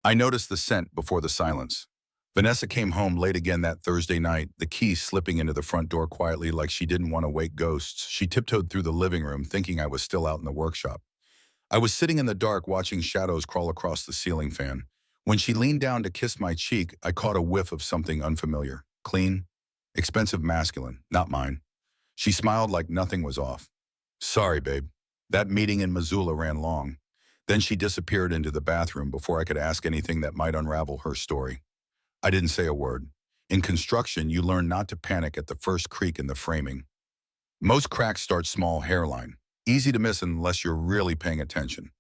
I noticed the scent before the silence. Vanessa came home late again that Thursday night, the key slipping into the front door quietly like she didn't want to wake ghosts. She tiptoed through the living room, thinking I was still out in the workshop. I was sitting in the dark watching shadows crawl across the ceiling fan. When she leaned down to kiss my cheek, I caught a whiff of something unfamiliar. Clean, expensive masculine, not mine. She smiled like nothing was off. Sorry, babe. That meeting in Missoula ran long. Then she disappeared into the bathroom before I could ask anything that might unravel her story. I didn't say a word. In construction, you learn not to panic at the first creak in the framing. Most cracks start small, hairline. Easy to miss unless you're really paying attention.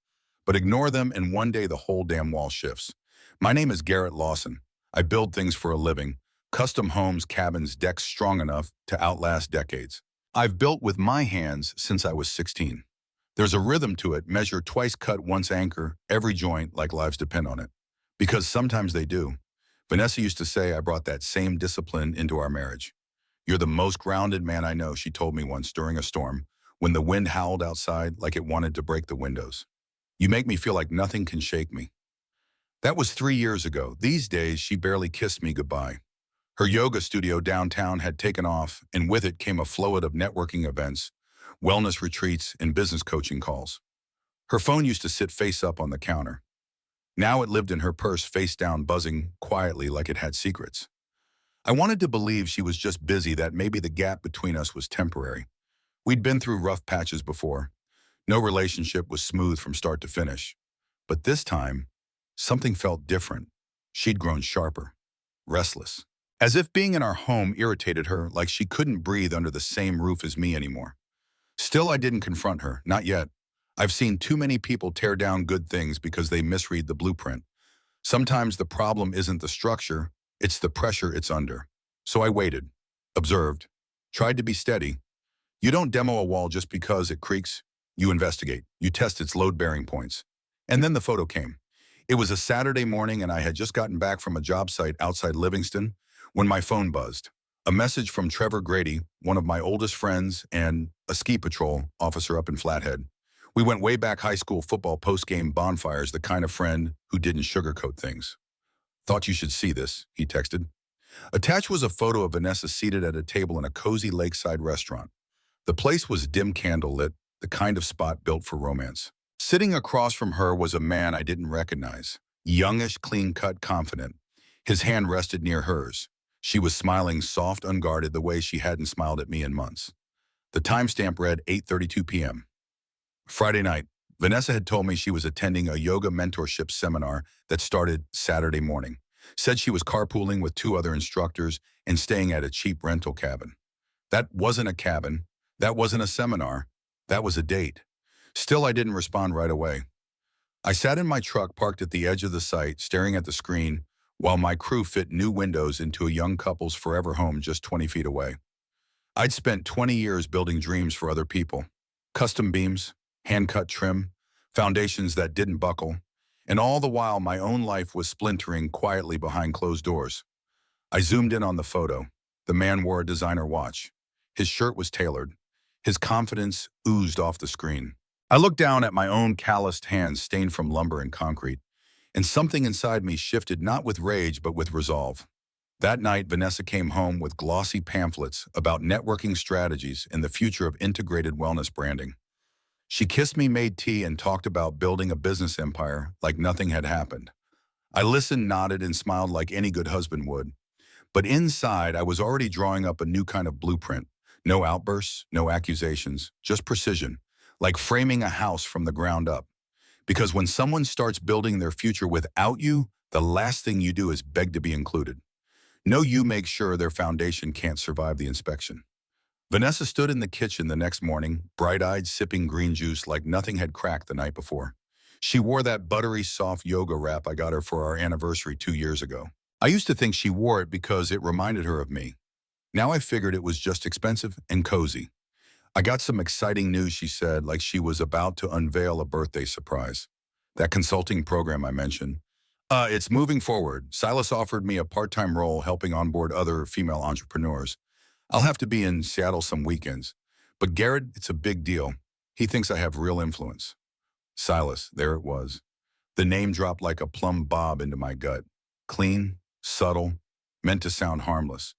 But ignore them and one day the whole damn wall shifts. My name is Garrett Lawson. I build things for a living. Custom homes, cabins, decks strong enough to outlast decades. I've built with my hands since I was 16. There's a rhythm to it, measure twice cut, once anchor, every joint like lives depend on it. Because sometimes they do. Vanessa used to say I brought that same discipline into our marriage. You're the most grounded man I know, she told me once during a storm, when the wind howled outside like it wanted to break the windows. You make me feel like nothing can shake me. That was 3 years ago. These days, she barely kissed me goodbye. Her yoga studio downtown had taken off, and with it came a flood of networking events, wellness retreats, and business coaching calls. Her phone used to sit face up on the counter. Now it lived in her purse face down, buzzing quietly like it had secrets. I wanted to believe she was just busy, that maybe the gap between us was temporary. We'd been through rough patches before. No relationship was smooth from start to finish. But this time, something felt different. She'd grown sharper, restless. As if being in our home irritated her, like she couldn't breathe under the same roof as me anymore. Still, I didn't confront her, not yet. I've seen too many people tear down good things because they misread the blueprint. Sometimes the problem isn't the structure, it's the pressure it's under. So I waited, observed, tried to be steady. You don't demo a wall just because it creaks. You investigate. You test its load-bearing points. And then the photo came. It was a Saturday morning and I had just gotten back from a job site outside Livingston when my phone buzzed. A message from Trevor Grady, one of my oldest friends and a ski patrol officer up in Flathead. We went way back, high school football post-game bonfires, the kind of friend who didn't sugarcoat things. Thought you should see this, he texted. Attached was a photo of Vanessa seated at a table in a cozy lakeside restaurant. The place was dim candlelit, the kind of spot built for romance. Sitting across from her was a man I didn't recognize. Youngish, clean-cut, confident. His hand rested near hers. She was smiling soft, unguarded, the way she hadn't smiled at me in months. The timestamp read 8:32 p.m. Friday night, Vanessa had told me she was attending a yoga mentorship seminar that started Saturday morning. Said she was carpooling with 2 other instructors and staying at a cheap rental cabin. That wasn't a cabin. That wasn't a seminar. That was a date. Still, I didn't respond right away. I sat in my truck parked at the edge of the site, staring at the screen, while my crew fit new windows into a young couple's forever home just 20 feet away. I'd spent 20 years building dreams for other people. Custom beams, hand-cut trim, foundations that didn't buckle, and all the while my own life was splintering quietly behind closed doors. I zoomed in on the photo. The man wore a designer watch. His shirt was tailored. His confidence oozed off the screen. I looked down at my own calloused hands stained from lumber and concrete, and something inside me shifted, not with rage but with resolve. That night, Vanessa came home with glossy pamphlets about networking strategies and the future of integrated wellness branding. She kissed me, made tea, and talked about building a business empire like nothing had happened. I listened, nodded, and smiled like any good husband would. But inside, I was already drawing up a new kind of blueprint. No outbursts, no accusations, just precision, like framing a house from the ground up. Because when someone starts building their future without you, the last thing you do is beg to be included. No, you make sure their foundation can't survive the inspection. Vanessa stood in the kitchen the next morning, bright-eyed, sipping green juice like nothing had cracked the night before. She wore that buttery, soft yoga wrap I got her for our anniversary 2 years ago. I used to think she wore it because it reminded her of me. Now I figured it was just expensive and cozy. I got some exciting news, she said, like she was about to unveil a birthday surprise. That consulting program I mentioned. It's moving forward. Silas offered me a part-time role helping onboard other female entrepreneurs. I'll have to be in Seattle some weekends. But Garrett, it's a big deal. He thinks I have real influence. Silas, there it was. The name dropped like a plumb bob into my gut. Clean, subtle, meant to sound harmless.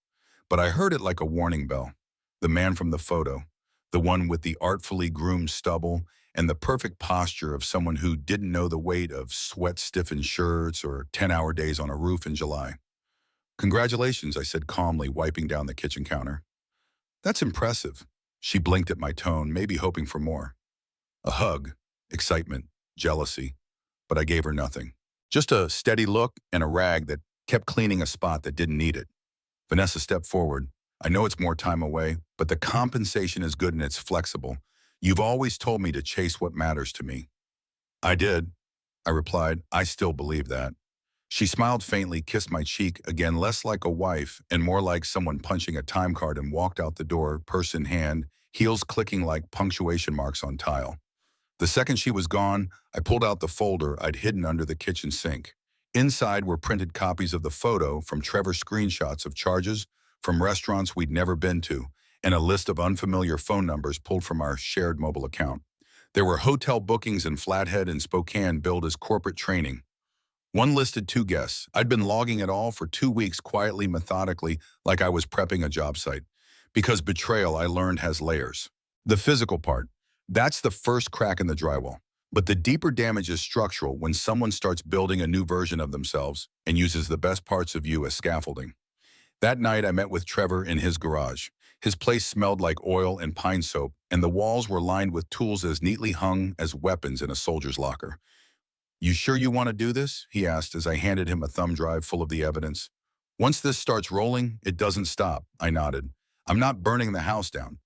But I heard it like a warning bell. The man from the photo, the one with the artfully groomed stubble and the perfect posture of someone who didn't know the weight of sweat-stiffened shirts or 10-hour days on a roof in July. Congratulations, I said calmly, wiping down the kitchen counter. That's impressive. She blinked at my tone, maybe hoping for more. A hug, excitement, jealousy, but I gave her nothing. Just a steady look and a rag that kept cleaning a spot that didn't need it. Vanessa stepped forward. I know it's more time away, but the compensation is good and it's flexible. You've always told me to chase what matters to me. I did, I replied. I still believe that. She smiled faintly, kissed my cheek, again less like a wife and more like someone punching a time card, and walked out the door, purse in hand, heels clicking like punctuation marks on tile. The second she was gone, I pulled out the folder I'd hidden under the kitchen sink. Inside were printed copies of the photo from Trevor's screenshots of charges from restaurants we'd never been to, and a list of unfamiliar phone numbers pulled from our shared mobile account. There were hotel bookings in Flathead and Spokane billed as corporate training. One listed 2 guests. I'd been logging it all for 2 weeks, quietly, methodically, like I was prepping a job site. Because betrayal, I learned, has layers. The physical part, that's the first crack in the drywall. But the deeper damage is structural when someone starts building a new version of themselves and uses the best parts of you as scaffolding. That night, I met with Trevor in his garage. His place smelled like oil and pine soap, and the walls were lined with tools as neatly hung as weapons in a soldier's locker. "You sure you want to do this?" he asked as I handed him a thumb drive full of the evidence. "Once this starts rolling, it doesn't stop," I nodded. "I'm not burning the house down."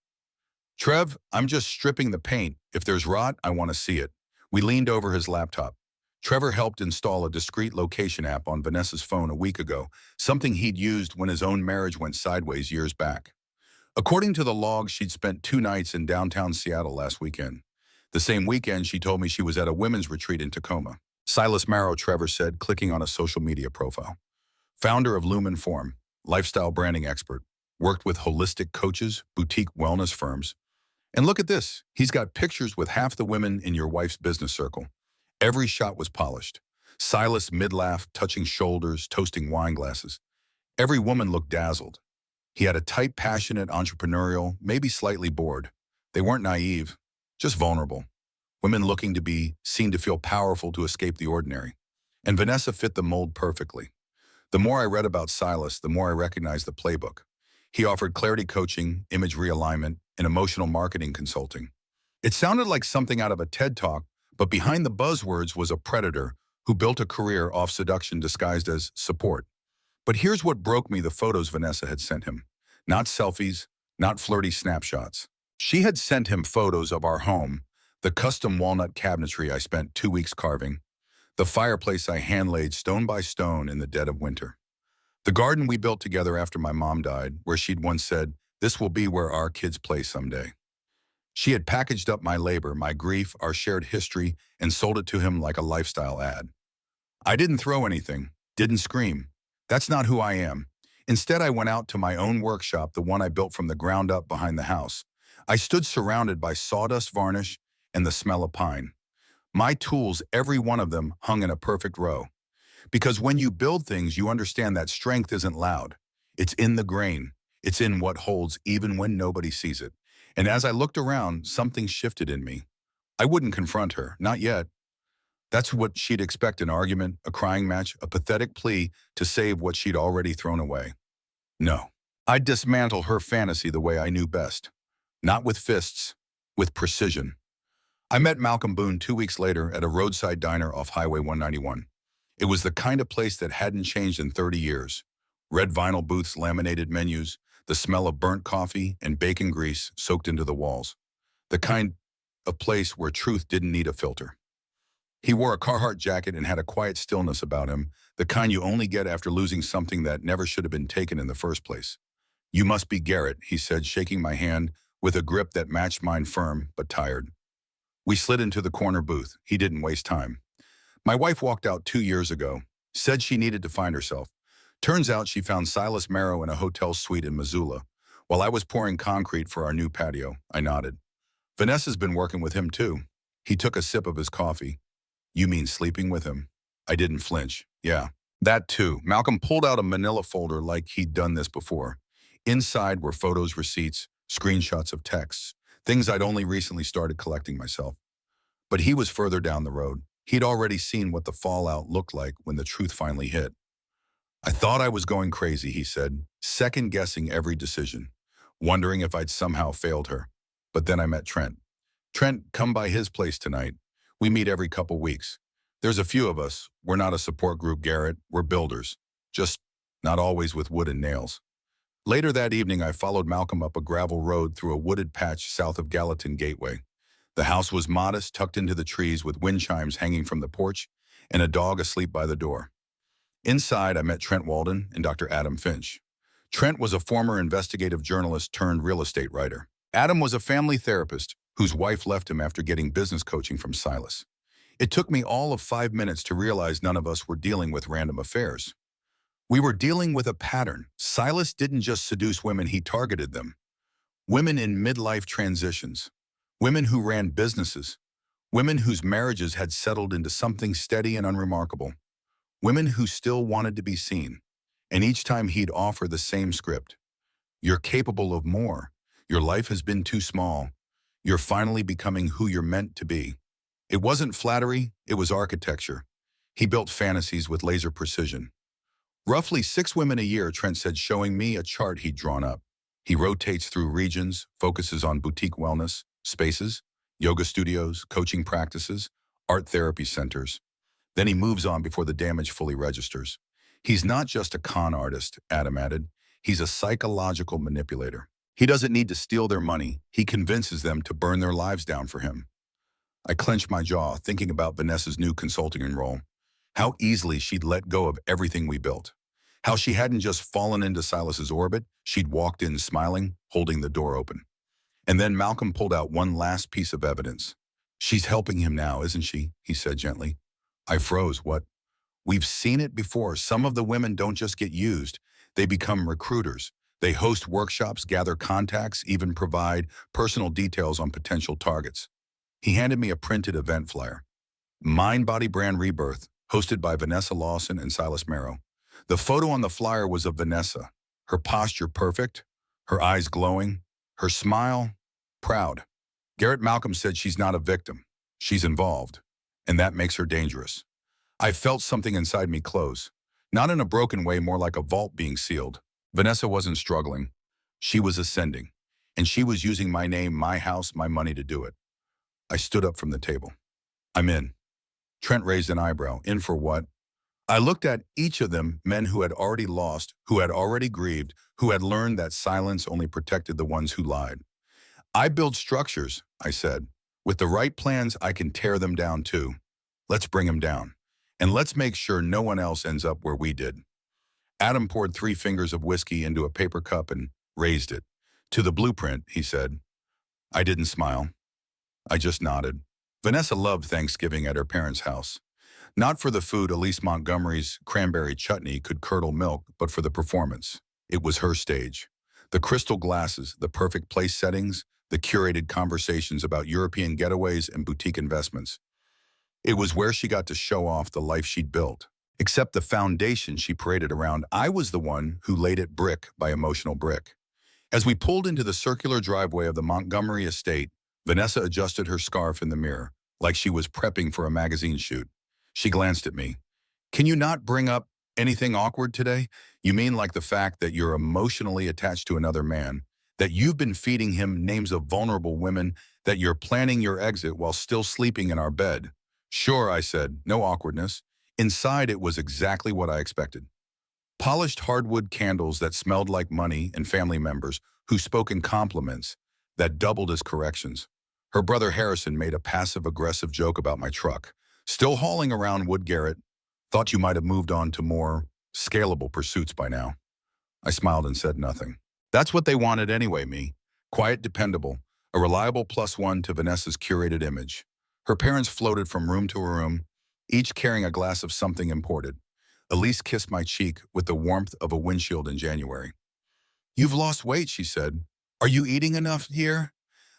"Trev, I'm just stripping the paint. If there's rot, I want to see it." We leaned over his laptop. Trevor helped install a discrete location app on Vanessa's phone a week ago, something he'd used when his own marriage went sideways years back. According to the log, she'd spent 2 nights in downtown Seattle last weekend. The same weekend, she told me she was at a women's retreat in Tacoma. Silas Marrow, Trevor said, clicking on a social media profile. Founder of Lumen Form, lifestyle branding expert, worked with holistic coaches, boutique wellness firms. And look at this. He's got pictures with half the women in your wife's business circle. Every shot was polished. Silas mid-laugh, touching shoulders, toasting wine glasses. Every woman looked dazzled. He had a type, passionate, entrepreneurial, maybe slightly bored. They weren't naive, just vulnerable. Women looking to be seen to feel powerful, to escape the ordinary. And Vanessa fit the mold perfectly. The more I read about Silas, the more I recognized the playbook. He offered clarity coaching, image realignment, and emotional marketing consulting. It sounded like something out of a TED Talk, but behind the buzzwords was a predator who built a career off seduction disguised as support. But here's what broke me: the photos Vanessa had sent him. Not selfies, not flirty snapshots. She had sent him photos of our home, the custom walnut cabinetry I spent 2 weeks carving, the fireplace I hand-laid stone by stone in the dead of winter, the garden we built together after my mom died, where she'd once said, "This will be where our kids play someday." She had packaged up my labor, my grief, our shared history, and sold it to him like a lifestyle ad. I didn't throw anything, didn't scream. That's not who I am. Instead, I went out to my own workshop, the one I built from the ground up behind the house. I stood surrounded by sawdust varnish and the smell of pine. My tools, every one of them, hung in a perfect row. Because when you build things, you understand that strength isn't loud. It's in the grain. It's in what holds even when nobody sees it. And as I looked around, something shifted in me. I wouldn't confront her, not yet. That's what she'd expect: an argument, a crying match, a pathetic plea to save what she'd already thrown away. No. I'd dismantle her fantasy the way I knew best. Not with fists, with precision. I met Malcolm Boone 2 weeks later at a roadside diner off Highway 191. It was the kind of place that hadn't changed in 30 years. Red vinyl booths, laminated menus, the smell of burnt coffee and bacon grease soaked into the walls. The kind of place where truth didn't need a filter. He wore a Carhartt jacket and had a quiet stillness about him, the kind you only get after losing something that never should have been taken in the first place. "You must be Garrett," he said, shaking my hand with a grip that matched mine, firm but tired. We slid into the corner booth. He didn't waste time. "My wife walked out 2 years ago, said she needed to find herself. Turns out she found Silas Marrow in a hotel suite in Missoula, while I was pouring concrete for our new patio." I nodded. "Vanessa's been working with him too." He took a sip of his coffee. You mean sleeping with him? I didn't flinch. Yeah, that too. Malcolm pulled out a manila folder like he'd done this before. Inside were photos, receipts, screenshots of texts, things I'd only recently started collecting myself. But he was further down the road. He'd already seen what the fallout looked like when the truth finally hit. I thought I was going crazy, he said, second-guessing every decision, wondering if I'd somehow failed her. But then I met Trent. Trent, come by his place tonight. We meet every couple weeks. There's a few of us. We're not a support group, Garrett. We're builders. Just not always with wood and nails. Later that evening, I followed Malcolm up a gravel road through a wooded patch south of Gallatin Gateway. The house was modest, tucked into the trees with wind chimes hanging from the porch and a dog asleep by the door. Inside, I met Trent Walden and Dr. Adam Finch. Trent was a former investigative journalist turned real estate writer. Adam was a family therapist whose wife left him after getting business coaching from Silas. It took me all of 5 minutes to realize none of us were dealing with random affairs. We were dealing with a pattern. Silas didn't just seduce women, he targeted them. Women in midlife transitions. Women who ran businesses. Women whose marriages had settled into something steady and unremarkable. Women who still wanted to be seen. And each time he'd offer the same script. You're capable of more. Your life has been too small. You're finally becoming who you're meant to be. It wasn't flattery, it was architecture. He built fantasies with laser precision. Roughly 6 women a year, Trent said, showing me a chart he'd drawn up. He rotates through regions, focuses on boutique wellness, spaces, yoga studios, coaching practices, art therapy centers. Then he moves on before the damage fully registers. He's not just a con artist, Adam added. He's a psychological manipulator. He doesn't need to steal their money. He convinces them to burn their lives down for him. I clenched my jaw, thinking about Vanessa's new consulting role. How easily she'd let go of everything we built. How she hadn't just fallen into Silas's orbit, she'd walked in smiling, holding the door open. And then Malcolm pulled out one last piece of evidence. She's helping him now, isn't she? He said gently. I froze. What? We've seen it before. Some of the women don't just get used. They become recruiters. They host workshops, gather contacts, even provide personal details on potential targets. He handed me a printed event flyer. Mind Body Brand Rebirth, hosted by Vanessa Lawson and Silas Merrow. The photo on the flyer was of Vanessa, her posture perfect, her eyes glowing, her smile proud. Garrett Malcolm said she's not a victim. She's involved, and that makes her dangerous. I felt something inside me close, not in a broken way, more like a vault being sealed. Vanessa wasn't struggling. She was ascending, and she was using my name, my house, my money to do it. I stood up from the table. I'm in. Trent raised an eyebrow. In for what? I looked at each of them, men who had already lost, who had already grieved, who had learned that silence only protected the ones who lied. I build structures, I said. With the right plans, I can tear them down too. Let's bring them down. And let's make sure no one else ends up where we did. Adam poured 3 fingers of whiskey into a paper cup and raised it. To the blueprint, he said. I didn't smile. I just nodded. Vanessa loved Thanksgiving at her parents' house. Not for the food. Elise Montgomery's cranberry chutney could curdle milk, but for the performance. It was her stage. The crystal glasses, the perfect place settings, the curated conversations about European getaways and boutique investments. It was where she got to show off the life she'd built. Except the foundation she paraded around, I was the one who laid it brick by emotional brick. As we pulled into the circular driveway of the Montgomery estate, Vanessa adjusted her scarf in the mirror, like she was prepping for a magazine shoot. She glanced at me. Can you not bring up anything awkward today? You mean like the fact that you're emotionally attached to another man, that you've been feeding him names of vulnerable women, that you're planning your exit while still sleeping in our bed? Sure, I said, no awkwardness. Inside, it was exactly what I expected. Polished hardwood candles that smelled like money and family members who spoke in compliments that doubled as corrections. Her brother Harrison made a passive-aggressive joke about my truck. Still hauling around wood, Garrett. Thought you might have moved on to more scalable pursuits by now. I smiled and said nothing. That's what they wanted anyway, me. Quiet, dependable, a reliable +1 to Vanessa's curated image. Her parents floated from room to room, each carrying a glass of something imported. Elise kissed my cheek with the warmth of a windshield in January. You've lost weight, she said. Are you eating enough here?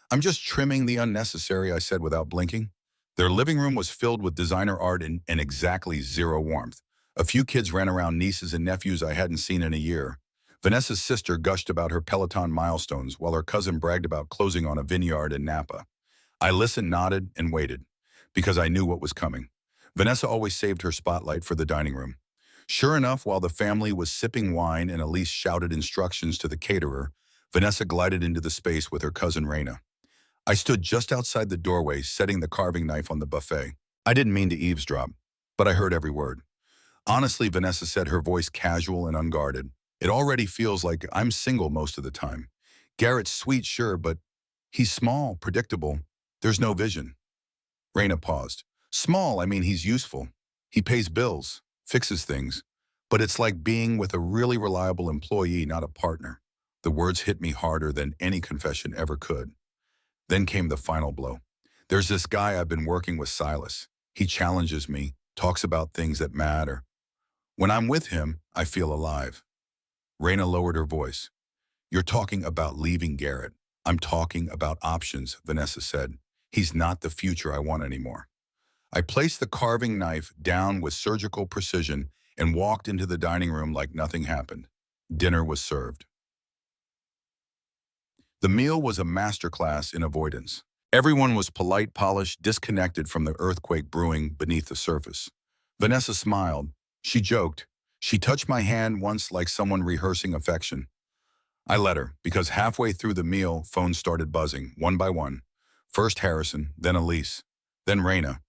I'm just trimming the unnecessary, I said without blinking. Their living room was filled with designer art and exactly zero warmth. A few kids ran around nieces and nephews I hadn't seen in a year. Vanessa's sister gushed about her Peloton milestones while her cousin bragged about closing on a vineyard in Napa. I listened, nodded, and waited, because I knew what was coming. Vanessa always saved her spotlight for the dining room. Sure enough, while the family was sipping wine and Elise shouted instructions to the caterer, Vanessa glided into the space with her cousin Raina. I stood just outside the doorway, setting the carving knife on the buffet. I didn't mean to eavesdrop, but I heard every word. Honestly, Vanessa said, her voice casual and unguarded, it already feels like I'm single most of the time. Garrett's sweet, sure, but he's small, predictable. There's no vision. Raina paused. Small, I mean he's useful. He pays bills, fixes things. But it's like being with a really reliable employee, not a partner. The words hit me harder than any confession ever could. Then came the final blow. There's this guy I've been working with, Silas. He challenges me, talks about things that matter. When I'm with him, I feel alive. Raina lowered her voice. You're talking about leaving Garrett. I'm talking about options, Vanessa said. He's not the future I want anymore. I placed the carving knife down with surgical precision and walked into the dining room like nothing happened. Dinner was served. The meal was a masterclass in avoidance. Everyone was polite, polished, disconnected from the earthquake brewing beneath the surface. Vanessa smiled. She joked. She touched my hand once like someone rehearsing affection. I let her, because halfway through the meal, phones started buzzing, one by one. First Harrison, then Elise, then Raina.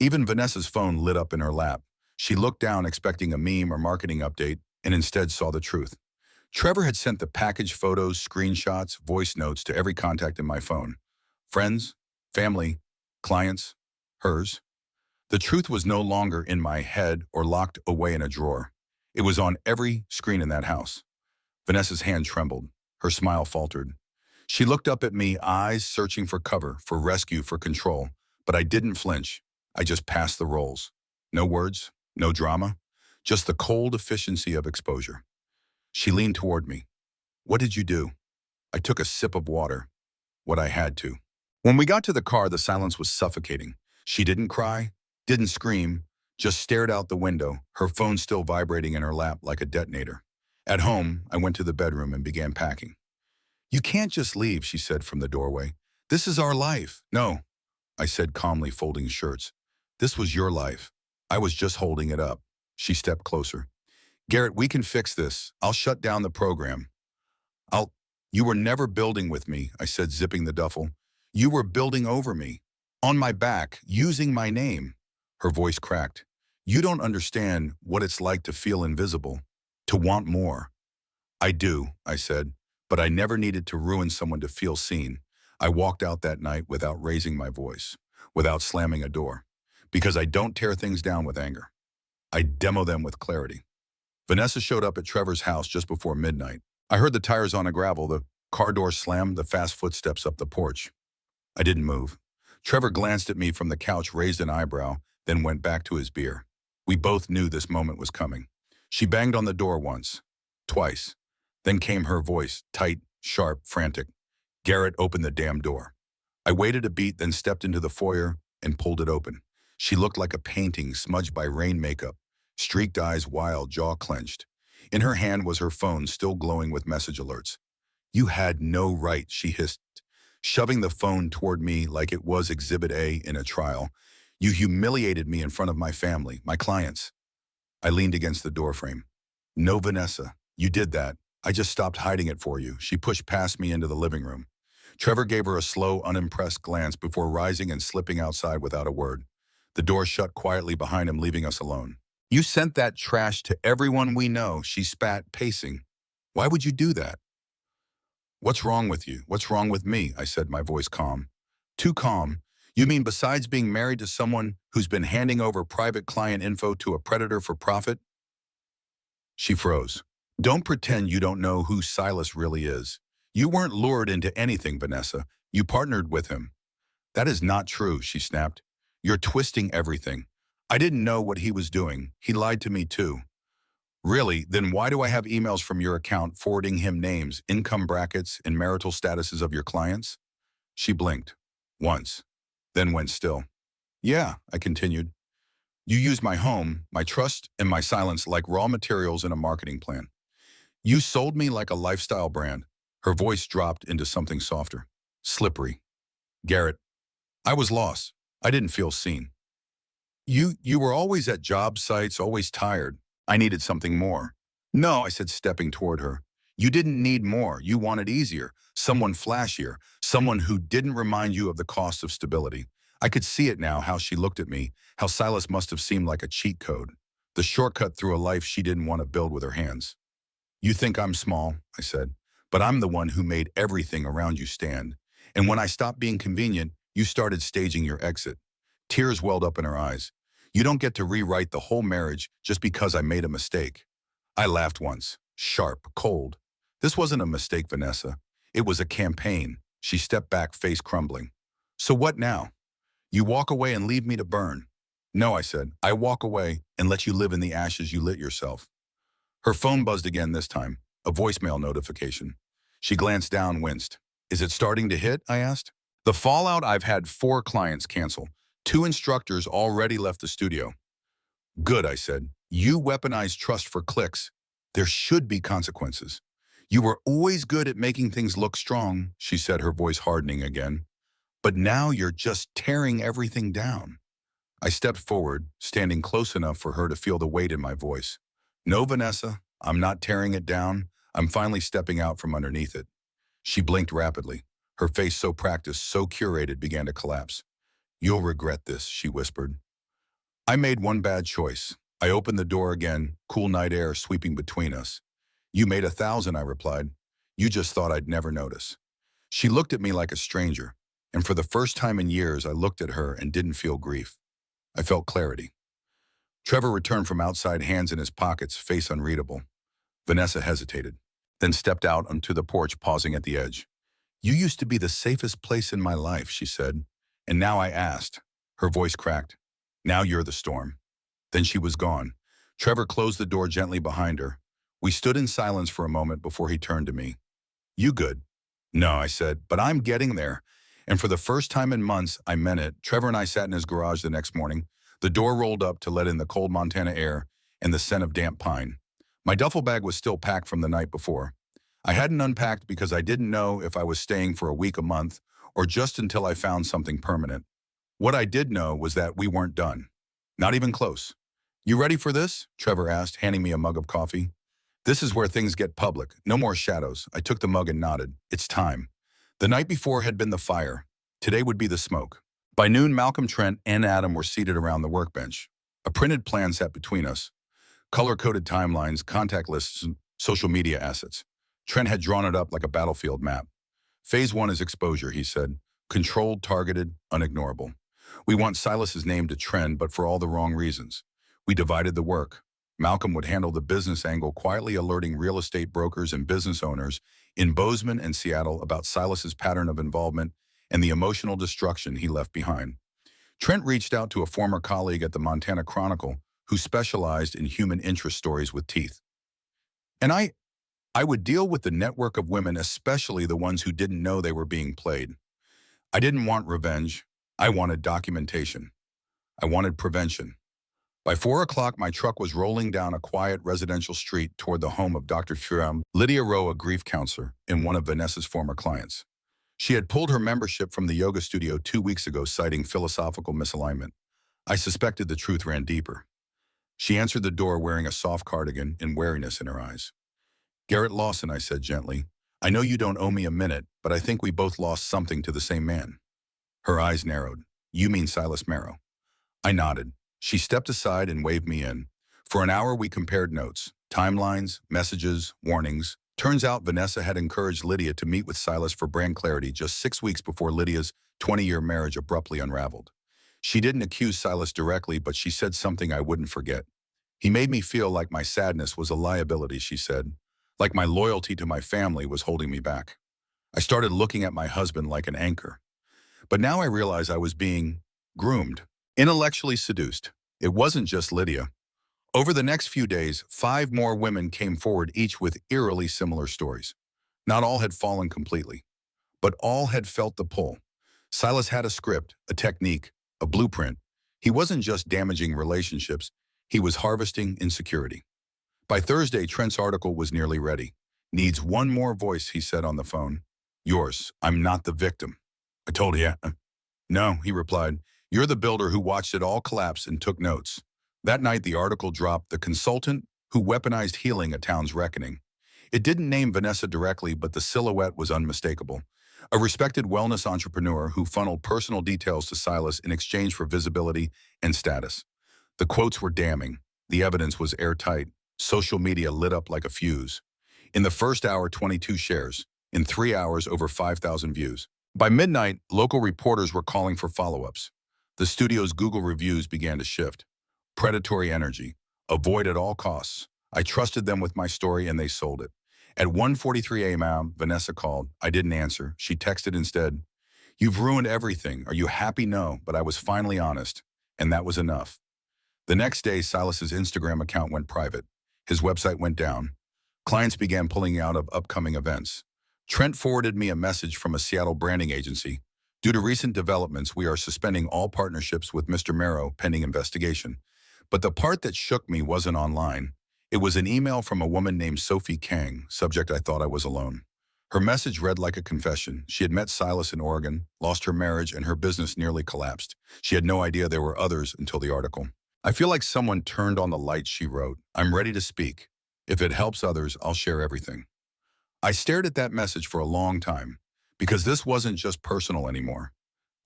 Even Vanessa's phone lit up in her lap. She looked down expecting a meme or marketing update, and instead saw the truth. Trevor had sent the package photos, screenshots, voice notes to every contact in my phone. Friends, family, clients, hers. The truth was no longer in my head or locked away in a drawer. It was on every screen in that house. Vanessa's hand trembled. Her smile faltered. She looked up at me, eyes searching for cover, for rescue, for control. But I didn't flinch. I just passed the roles. No words, no drama, just the cold efficiency of exposure. She leaned toward me. What did you do? I took a sip of water. What I had to. When we got to the car, the silence was suffocating. She didn't cry, didn't scream, just stared out the window, her phone still vibrating in her lap like a detonator. At home, I went to the bedroom and began packing. You can't just leave, she said from the doorway. This is our life. No, I said calmly, folding shirts. This was your life. I was just holding it up. She stepped closer. Garrett, we can fix this. I'll shut down the program. You were never building with me, I said, zipping the duffel. You were building over me. On my back, using my name. Her voice cracked. You don't understand what it's like to feel invisible, to want more. I do, I said, but I never needed to ruin someone to feel seen. I walked out that night without raising my voice, without slamming a door, because I don't tear things down with anger. I demo them with clarity. Vanessa showed up at Trevor's house just before midnight. I heard the tires on the gravel, the car door slammed, the fast footsteps up the porch. I didn't move. Trevor glanced at me from the couch, raised an eyebrow, then went back to his beer. We both knew this moment was coming. She banged on the door once, twice. Then came her voice, tight, sharp, frantic. Garrett, opened the damn door. I waited a beat, then stepped into the foyer and pulled it open. She looked like a painting smudged by rain makeup, streaked eyes wild, jaw clenched. In her hand was her phone, still glowing with message alerts. You had no right, she hissed, shoving the phone toward me like it was Exhibit A in a trial. You humiliated me in front of my family, my clients. I leaned against the doorframe. No, Vanessa, you did that. I just stopped hiding it for you. She pushed past me into the living room. Trevor gave her a slow, unimpressed glance before rising and slipping outside without a word. The door shut quietly behind him, leaving us alone. You sent that trash to everyone we know, she spat, pacing. Why would you do that? What's wrong with you? What's wrong with me? I said, my voice calm. Too calm. You mean besides being married to someone who's been handing over private client info to a predator for profit? She froze. Don't pretend you don't know who Silas really is. You weren't lured into anything, Vanessa. You partnered with him. That is not true, she snapped. You're twisting everything. I didn't know what he was doing. He lied to me too. Really? Then why do I have emails from your account forwarding him names, income brackets, and marital statuses of your clients? She blinked. Once. Then went still. Yeah, I continued. You used my home, my trust, and my silence like raw materials in a marketing plan. You sold me like a lifestyle brand. Her voice dropped into something softer. Slippery. Garrett, I was lost. I didn't feel seen. You were always at job sites, always tired. I needed something more. No, I said, stepping toward her. You didn't need more. You wanted easier, someone flashier, someone who didn't remind you of the cost of stability. I could see it now, how she looked at me, how Silas must have seemed like a cheat code, the shortcut through a life she didn't want to build with her hands. You think I'm small, I said, but I'm the one who made everything around you stand. And when I stopped being convenient, you started staging your exit. Tears welled up in her eyes. You don't get to rewrite the whole marriage just because I made a mistake. I laughed once, sharp, cold. This wasn't a mistake, Vanessa. It was a campaign. She stepped back, face crumbling. So what now? You walk away and leave me to burn. No, I said. I walk away and let you live in the ashes you lit yourself. Her phone buzzed again this time, a voicemail notification. She glanced down, winced. Is it starting to hit? I asked. The fallout: I've had 4 clients cancel. 2 instructors already left the studio. Good, I said. You weaponize trust for clicks. There should be consequences. You were always good at making things look strong, she said, her voice hardening again. But now you're just tearing everything down. I stepped forward, standing close enough for her to feel the weight in my voice. No, Vanessa, I'm not tearing it down. I'm finally stepping out from underneath it. She blinked rapidly. Her face, so practiced, so curated, began to collapse. You'll regret this, she whispered. I made one bad choice. I opened the door again, cool night air sweeping between us. You made 1,000, I replied. You just thought I'd never notice. She looked at me like a stranger, and for the first time in years, I looked at her and didn't feel grief. I felt clarity. Trevor returned from outside, hands in his pockets, face unreadable. Vanessa hesitated, then stepped out onto the porch, pausing at the edge. You used to be the safest place in my life, she said, and now I asked. Her voice cracked. Now you're the storm. Then she was gone. Trevor closed the door gently behind her. We stood in silence for a moment before he turned to me. You good? No, I said, but I'm getting there. And for the first time in months, I meant it. Trevor and I sat in his garage the next morning. The door rolled up to let in the cold Montana air and the scent of damp pine. My duffel bag was still packed from the night before. I hadn't unpacked because I didn't know if I was staying for a week, a month, or just until I found something permanent. What I did know was that we weren't done. Not even close. You ready for this? Trevor asked, handing me a mug of coffee. This is where things get public. No more shadows. I took the mug and nodded. It's time. The night before had been the fire. Today would be the smoke. By noon, Malcolm, Trent, and Adam were seated around the workbench. A printed plan sat between us. Color-coded timelines, contact lists, and social media assets. Trent had drawn it up like a battlefield map. Phase 1 is exposure, he said. Controlled, targeted, unignorable. We want Silas's name to trend, but for all the wrong reasons. We divided the work. Malcolm would handle the business angle, quietly alerting real estate brokers and business owners in Bozeman and Seattle about Silas's pattern of involvement and the emotional destruction he left behind. Trent reached out to a former colleague at the Montana Chronicle who specialized in human interest stories with teeth. And I would deal with the network of women, especially the ones who didn't know they were being played. I didn't want revenge. I wanted documentation. I wanted prevention. By 4 o'clock, my truck was rolling down a quiet residential street toward the home of Dr. Thuram, Lydia Rowe, a grief counselor and one of Vanessa's former clients. She had pulled her membership from the yoga studio 2 weeks ago, citing philosophical misalignment. I suspected the truth ran deeper. She answered the door wearing a soft cardigan and wariness in her eyes. Garrett Lawson, I said gently. I know you don't owe me a minute, but I think we both lost something to the same man. Her eyes narrowed. You mean Silas Merrow? I nodded. She stepped aside and waved me in. For an hour, we compared notes, timelines, messages, warnings. Turns out Vanessa had encouraged Lydia to meet with Silas for brand clarity just 6 weeks before Lydia's 20-year marriage abruptly unraveled. She didn't accuse Silas directly, but she said something I wouldn't forget. He made me feel like my sadness was a liability, she said, like my loyalty to my family was holding me back. I started looking at my husband like an anchor. But now I realize I was being groomed, intellectually seduced. It wasn't just Lydia. Over the next few days, 5 more women came forward, each with eerily similar stories. Not all had fallen completely, but all had felt the pull. Silas had a script, a technique, a blueprint, He wasn't just damaging relationships, he was harvesting insecurity. By Thursday, Trent's article was nearly ready. Needs one more voice, he said on the phone. Yours. I'm not the victim. I told you. No, he replied. You're the builder who watched it all collapse and took notes. That night, the article dropped the consultant who weaponized healing a town's reckoning. It didn't name Vanessa directly, but the silhouette was unmistakable. A respected wellness entrepreneur who funneled personal details to Silas in exchange for visibility and status. The quotes were damning. The evidence was airtight. Social media lit up like a fuse. In the first hour, 22 shares. In 3 hours, over 5,000 views. By midnight, local reporters were calling for follow-ups. The studio's Google reviews began to shift. Predatory energy. Avoid at all costs. I trusted them with my story and they sold it. At 1:43 a.m., Vanessa called. I didn't answer. She texted instead. You've ruined everything. Are you happy? No, but I was finally honest. And that was enough. The next day, Silas's Instagram account went private. His website went down. Clients began pulling out of upcoming events. Trent forwarded me a message from a Seattle branding agency. Due to recent developments, we are suspending all partnerships with Mr. Merrow pending investigation. But the part that shook me wasn't online. It was an email from a woman named Sophie Kang, subject I thought I was alone. Her message read like a confession. She had met Silas in Oregon, lost her marriage, and her business nearly collapsed. She had no idea there were others until the article. I feel like someone turned on the light, she wrote. I'm ready to speak. If it helps others, I'll share everything. I stared at that message for a long time, because this wasn't just personal anymore.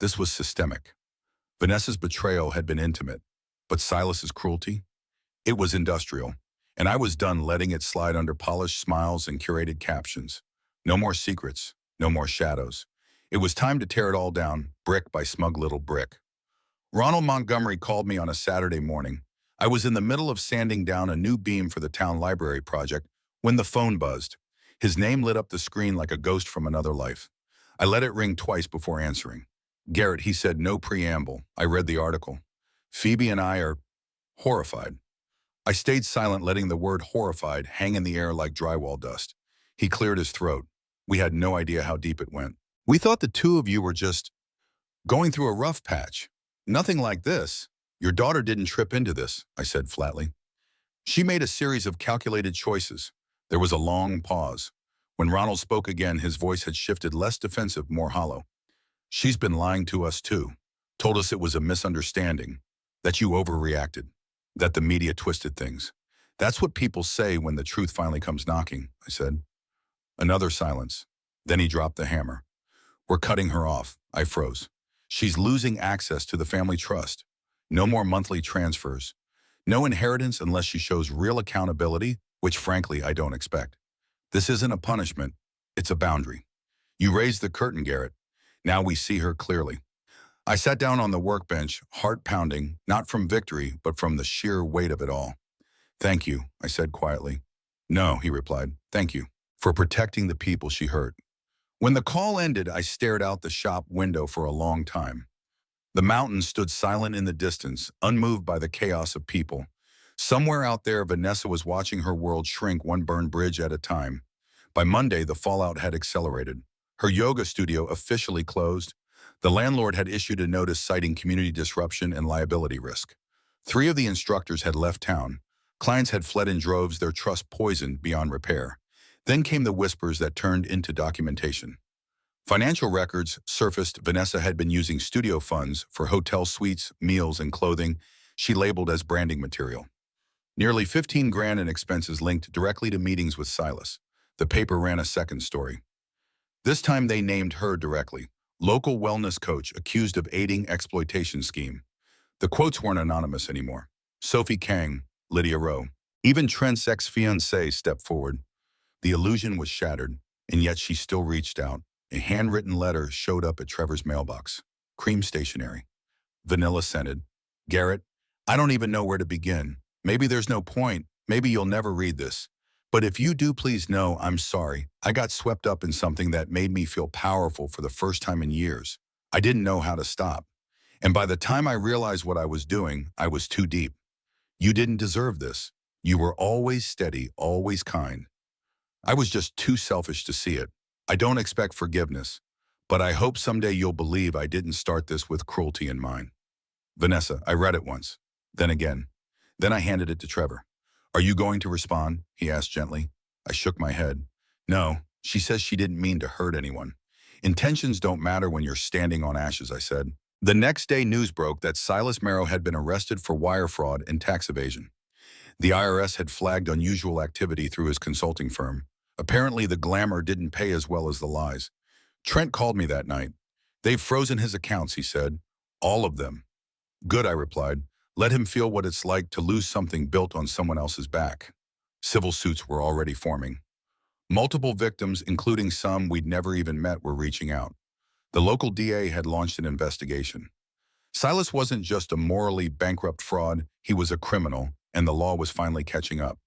This was systemic. Vanessa's betrayal had been intimate, but Silas's cruelty? It was industrial, and I was done letting it slide under polished smiles and curated captions. No more secrets, no more shadows. It was time to tear it all down, brick by smug little brick. Ronald Montgomery called me on a Saturday morning. I was in the middle of sanding down a new beam for the town library project when the phone buzzed. His name lit up the screen like a ghost from another life. I let it ring twice before answering. Garrett, he said, no preamble. I read the article. Phoebe and I are horrified. I stayed silent, letting the word horrified hang in the air like drywall dust. He cleared his throat. We had no idea how deep it went. We thought the two of you were just going through a rough patch. Nothing like this. Your daughter didn't trip into this, I said flatly. She made a series of calculated choices. There was a long pause. When Ronald spoke again, his voice had shifted, less defensive, more hollow. She's been lying to us too. Told us it was a misunderstanding, that you overreacted, that the media twisted things. That's what people say when the truth finally comes knocking, I said. Another silence. Then he dropped the hammer. We're cutting her off. I froze. She's losing access to the family trust. No more monthly transfers. No inheritance unless she shows real accountability, which frankly I don't expect. This isn't a punishment. It's a boundary. You raised the curtain, Garrett. Now we see her clearly. I sat down on the workbench, heart pounding, not from victory, but from the sheer weight of it all. Thank you, I said quietly. No, he replied. Thank you for protecting the people she hurt. When the call ended, I stared out the shop window for a long time. The mountains stood silent in the distance, unmoved by the chaos of people. Somewhere out there, Vanessa was watching her world shrink one burned bridge at a time. By Monday, the fallout had accelerated. Her yoga studio officially closed. The landlord had issued a notice citing community disruption and liability risk. 3 of the instructors had left town. Clients had fled in droves, their trust poisoned beyond repair. Then came the whispers that turned into documentation. Financial records surfaced. Vanessa had been using studio funds for hotel suites, meals, and clothing she labeled as branding material. Nearly 15 grand in expenses linked directly to meetings with Silas. The paper ran a second story. This time they named her directly. Local wellness coach accused of aiding exploitation scheme. The quotes weren't anonymous anymore. Sophie Kang, Lydia Rowe. Even Trent's ex-fiancée stepped forward. The illusion was shattered, and yet she still reached out. A handwritten letter showed up at Trevor's mailbox. Cream stationery. Vanilla scented. Garrett, I don't even know where to begin. Maybe there's no point. Maybe you'll never read this. But if you do, please know I'm sorry. I got swept up in something that made me feel powerful for the first time in years. I didn't know how to stop. And by the time I realized what I was doing, I was too deep. You didn't deserve this. You were always steady, always kind. I was just too selfish to see it. I don't expect forgiveness, but I hope someday you'll believe I didn't start this with cruelty in mind. Vanessa, I read it once. Then again. Then I handed it to Trevor. Are you going to respond? He asked gently. I shook my head. No, she says she didn't mean to hurt anyone. Intentions don't matter when you're standing on ashes, I said. The next day, news broke that Silas Merrow had been arrested for wire fraud and tax evasion. The IRS had flagged unusual activity through his consulting firm. Apparently, the glamour didn't pay as well as the lies. Trent called me that night. They've frozen his accounts, he said. All of them. Good, I replied. Let him feel what it's like to lose something built on someone else's back. Civil suits were already forming. Multiple victims, including some we'd never even met, were reaching out. The local DA had launched an investigation. Silas wasn't just a morally bankrupt fraud, he was a criminal, and the law was finally catching up.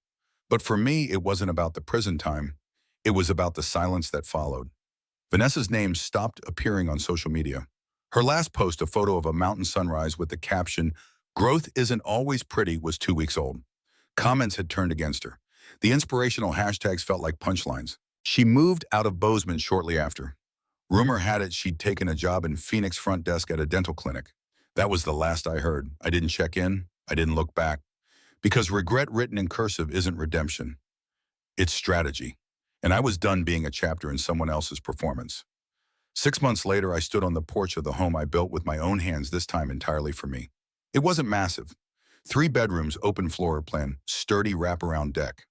But for me, it wasn't about the prison time. It was about the silence that followed. Vanessa's name stopped appearing on social media. Her last post, a photo of a mountain sunrise with the caption, "Growth isn't always pretty," was 2 weeks old. Comments had turned against her. The inspirational hashtags felt like punchlines. She moved out of Bozeman shortly after. Rumor had it she'd taken a job in Phoenix front desk at a dental clinic. That was the last I heard. I didn't check in. I didn't look back. Because regret written in cursive isn't redemption. It's strategy. And I was done being a chapter in someone else's performance. 6 months later, I stood on the porch of the home I built with my own hands, this time entirely for me. It wasn't massive. 3 bedrooms, open floor plan, sturdy wraparound deck.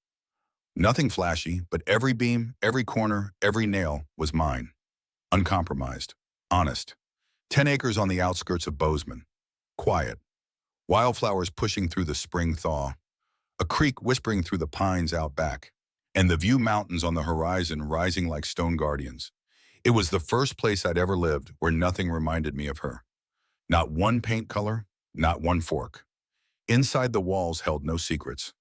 Nothing flashy, but every beam, every corner, every nail was mine. Uncompromised. Honest. 10 acres on the outskirts of Bozeman. Quiet. Wildflowers pushing through the spring thaw. A creek whispering through the pines out back. And the view mountains on the horizon rising like stone guardians. It was the first place I'd ever lived where nothing reminded me of her. Not one paint color, not one fork. Inside the walls held no secrets,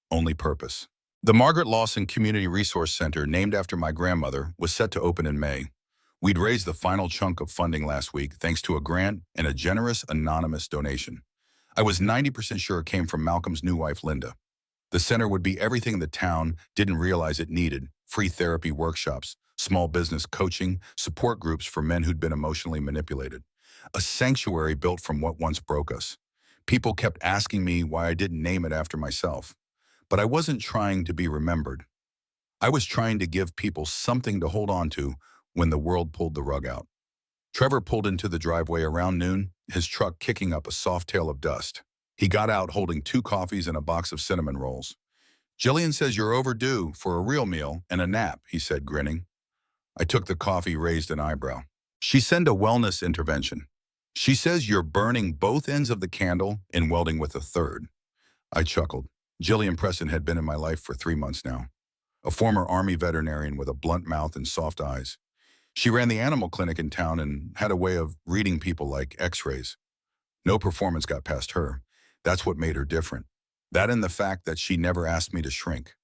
only purpose. The Margaret Lawson Community Resource Center, named after my grandmother, was set to open in May. We'd raised the final chunk of funding last week thanks to a grant and a generous anonymous donation. I was 90% sure it came from Malcolm's new wife, Linda. The center would be everything the town didn't realize it needed: free therapy workshops, small business coaching, support groups for men who'd been emotionally manipulated. A sanctuary built from what once broke us. People kept asking me why I didn't name it after myself. But I wasn't trying to be remembered. I was trying to give people something to hold on to when the world pulled the rug out. Trevor pulled into the driveway around noon, his truck kicking up a soft tail of dust. He got out holding 2 coffees and a box of cinnamon rolls. "Jillian says you're overdue for a real meal and a nap," he said, grinning. I took the coffee, raised an eyebrow. "She sent a wellness intervention. She says you're burning both ends of the candle and welding with a third." I chuckled. Jillian Preston had been in my life for 3 months now. A former Army veterinarian with a blunt mouth and soft eyes. She ran the animal clinic in town and had a way of reading people like x-rays. No performance got past her. That's what made her different. That and the fact that she never asked me to shrink.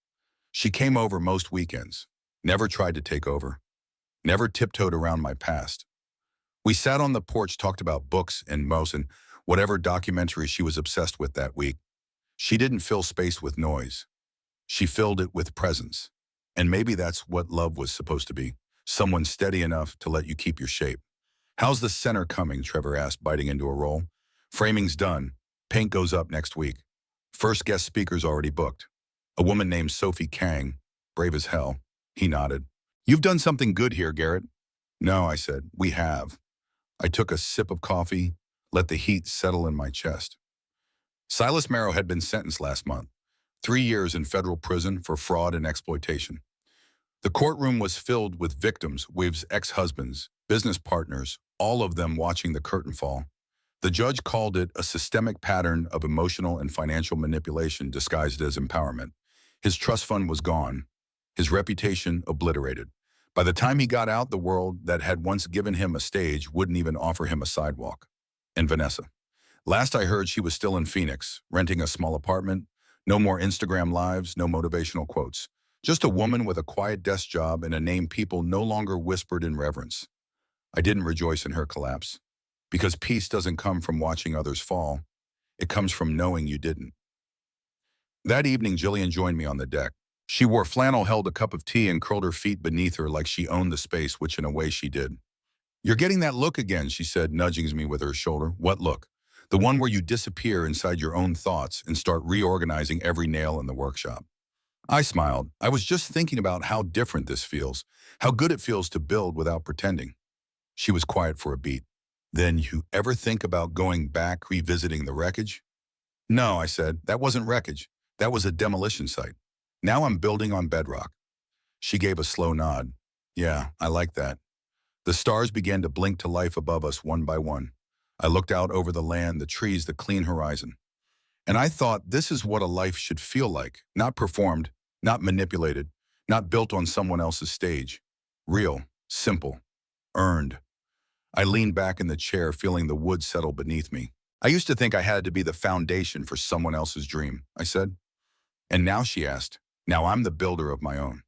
She came over most weekends. Never tried to take over. Never tiptoed around my past. We sat on the porch, talked about books and mouse and whatever documentary she was obsessed with that week. She didn't fill space with noise. She filled it with presence. And maybe that's what love was supposed to be. Someone steady enough to let you keep your shape. "How's the center coming?" Trevor asked, biting into a roll. "Framing's done. Paint goes up next week. First guest speaker's already booked. A woman named Sophie Kang, brave as hell." He nodded. "You've done something good here, Garrett." "No," I said. "We have." I took a sip of coffee, let the heat settle in my chest. Silas Merrow had been sentenced last month. 3 years in federal prison for fraud and exploitation. The courtroom was filled with victims, Wiv's ex-husbands, business partners, all of them watching the curtain fall. The judge called it a systemic pattern of emotional and financial manipulation disguised as empowerment. His trust fund was gone, his reputation obliterated. By the time he got out, the world that had once given him a stage wouldn't even offer him a sidewalk. And Vanessa. Last I heard, she was still in Phoenix, renting a small apartment. No more Instagram lives, no motivational quotes. Just a woman with a quiet desk job and a name people no longer whispered in reverence. I didn't rejoice in her collapse. Because peace doesn't come from watching others fall. It comes from knowing you didn't. That evening, Jillian joined me on the deck. She wore flannel, held a cup of tea, and curled her feet beneath her like she owned the space, which in a way she did. "You're getting that look again," she said, nudging me with her shoulder. "What look?" The one where you disappear inside your own thoughts and start reorganizing every nail in the workshop. I smiled. I was just thinking about how different this feels, how good it feels to build without pretending. She was quiet for a beat. Then you ever think about going back, revisiting the wreckage? No, I said, that wasn't wreckage. That was a demolition site. Now I'm building on bedrock. She gave a slow nod. Yeah, I like that. The stars began to blink to life above us one by one. I looked out over the land, the trees, the clean horizon. And I thought this is what a life should feel like, not performed, not manipulated, not built on someone else's stage. Real, simple, earned. I leaned back in the chair, feeling the wood settle beneath me. I used to think I had to be the foundation for someone else's dream, I said. And now, she asked, now I'm the builder of my own.